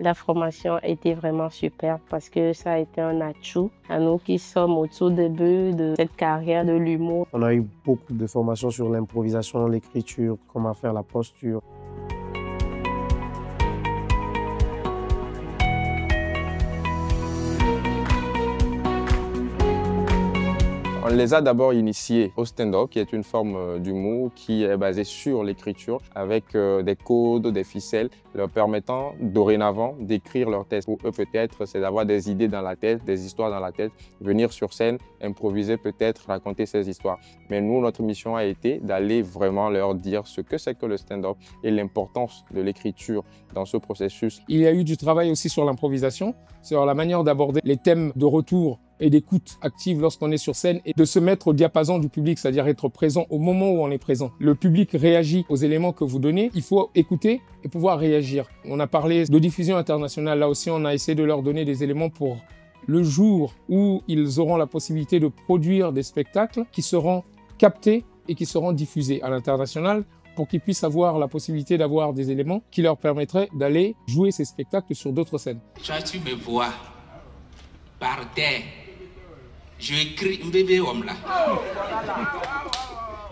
La formation a été vraiment super parce que ça a été un atout à nous qui sommes au tout début de cette carrière de l'humour. On a eu beaucoup de formations sur l'improvisation, l'écriture, comment faire la posture. On les a d'abord initiés au stand-up, qui est une forme d'humour qui est basée sur l'écriture, avec des codes, des ficelles, leur permettant dorénavant d'écrire leurs textes. Pour eux, peut-être, c'est d'avoir des idées dans la tête, des histoires dans la tête, venir sur scène, improviser peut-être, raconter ces histoires. Mais nous, notre mission a été d'aller vraiment leur dire ce que c'est que le stand-up et l'importance de l'écriture dans ce processus. Il y a eu du travail aussi sur l'improvisation, sur la manière d'aborder les thèmes de retour et d'écoute active lorsqu'on est sur scène et de se mettre au diapason du public, c'est-à-dire être présent au moment où on est présent. Le public réagit aux éléments que vous donnez, il faut écouter et pouvoir réagir. On a parlé de diffusion internationale, là aussi on a essayé de leur donner des éléments pour le jour où ils auront la possibilité de produire des spectacles qui seront captés et qui seront diffusés à l'international pour qu'ils puissent avoir la possibilité d'avoir des éléments qui leur permettraient d'aller jouer ces spectacles sur d'autres scènes. Tu me vois par terre. Je écris, bébé homme là.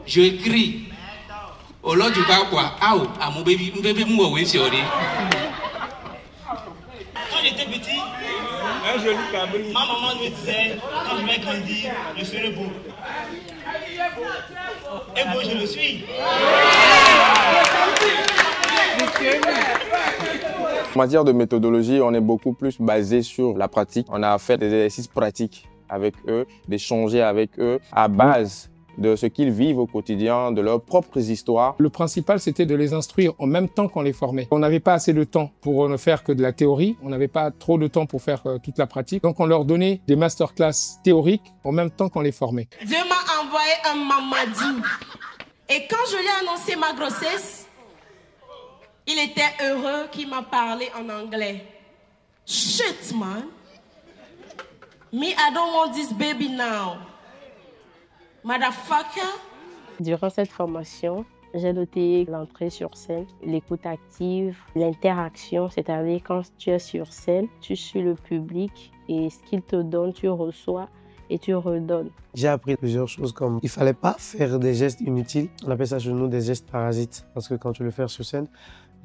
Je écris. Au lot du bas quoi. Ah à mon bébé moi oui c'est vrai. Quand j'étais petit, un joli cabri. Ma maman me disait quand je vais grandir, je serai beau. Et bon je le suis. En matière de méthodologie, on est beaucoup plus basé sur la pratique. On a fait des exercices pratiques avec eux, d'échanger avec eux à base de ce qu'ils vivent au quotidien, de leurs propres histoires. Le principal, c'était de les instruire en même temps qu'on les formait. On n'avait pas assez de temps pour ne faire que de la théorie. On n'avait pas trop de temps pour faire toute la pratique. Donc, on leur donnait des masterclass théoriques en même temps qu'on les formait. Dieu m'a envoyé un mamadou. Et quand je lui ai annoncé ma grossesse, il était heureux qu'il m'a parlé en anglais. Shit, man. Me, I don't want this baby now. Motherfucker. Durant cette formation, j'ai noté l'entrée sur scène, l'écoute active, l'interaction, c'est-à-dire quand tu es sur scène, tu suis le public et ce qu'il te donne, tu reçois et tu redonnes. J'ai appris plusieurs choses comme il ne fallait pas faire des gestes inutiles. On appelle ça chez nous des gestes parasites parce que quand tu le fais sur scène,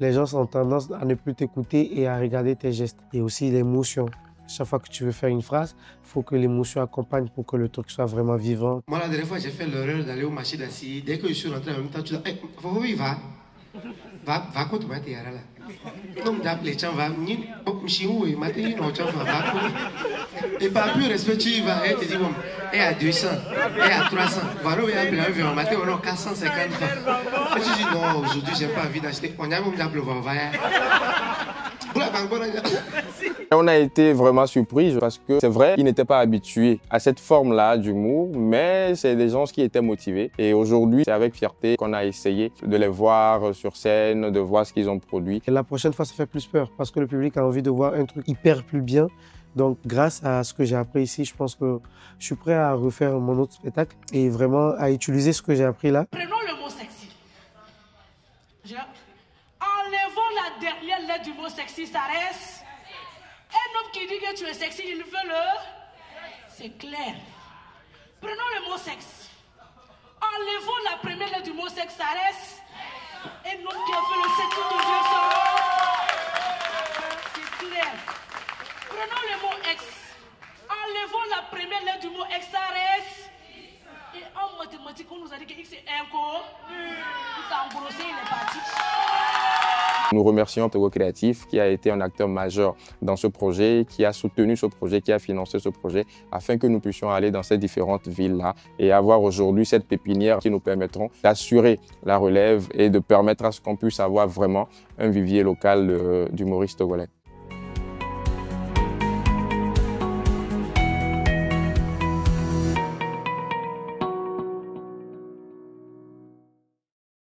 les gens ont tendance à ne plus t'écouter et à regarder tes gestes. Et aussi l'émotion. Chaque fois que tu veux faire une phrase, il faut que l'émotion accompagne pour que le truc soit vraiment vivant. Moi, la dernière fois, j'ai fait l'erreur d'aller au marché d'assis. Dès que je suis rentré en même temps, tu dis hey, oui, va contre moi, t'es là. Non, d'appeler, tiens, va. Et par plus respect, tu y vas. Et tu dis, bon, et à 200, et à 300. Voilà, il y a un matin, on a 450 francs. Et tu dis, non, aujourd'hui, j'ai pas envie d'acheter. On a même d'appeler, on va. On a été vraiment surpris parce que c'est vrai qu'ils n'étaient pas habitués à cette forme-là d'humour, mais c'est des gens qui étaient motivés. Et aujourd'hui, c'est avec fierté qu'on a essayé de les voir sur scène, de voir ce qu'ils ont produit. Et la prochaine fois, ça fait plus peur parce que le public a envie de voir un truc hyper plus bien. Donc, grâce à ce que j'ai appris ici, je pense que je suis prêt à refaire mon autre spectacle et vraiment à utiliser ce que j'ai appris là. Prenons le mot sexy. Enlevons la dernière lettre du mot sexy, ça reste. Un homme qui dit que tu es sexy, il veut le... C'est clair. Prenons le mot sexe. Enlevons la première lettre du mot sexe, ça reste. Un homme qui a fait le sexe tout deuxième son. C'est clair. Prenons le mot ex. Enlevons la première lettre du mot ex, ça reste. Et en mathématiques, on nous a dit que X est un co. Il a engrossé, il est parti. Nous remercions Togo Créatif qui a été un acteur majeur dans ce projet, qui a soutenu ce projet, qui a financé ce projet afin que nous puissions aller dans ces différentes villes-là et avoir aujourd'hui cette pépinière qui nous permettront d'assurer la relève et de permettre à ce qu'on puisse avoir vraiment un vivier local d'humoristes togolais.